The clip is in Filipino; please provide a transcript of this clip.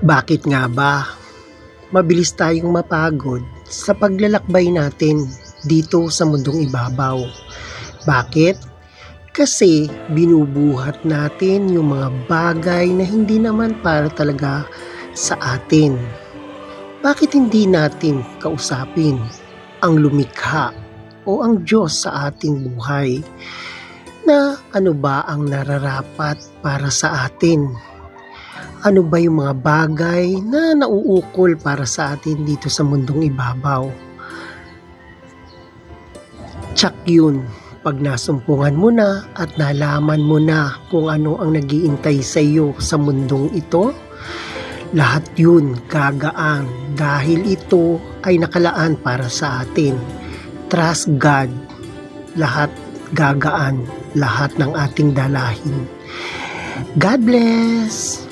Bakit nga ba mabilis tayong mapagod sa paglalakbay natin dito sa mundong ibabaw? Bakit? Kasi binubuhat natin yung mga bagay na hindi naman para talaga sa atin. Bakit hindi natin kausapin ang lumikha o ang Diyos sa ating buhay na ano ba ang nararapat para sa atin? Ano ba yung mga bagay na nauukol para sa atin dito sa mundong ibabaw? Tsak yun pag nasumpungan mo na at nalaman mo na kung ano ang nag-iintay sa iyo sa mundong ito. Lahat yun gagaan dahil ito ay nakalaan para sa atin. Trust God. Lahat gagaan, lahat ng ating dalahin. God bless!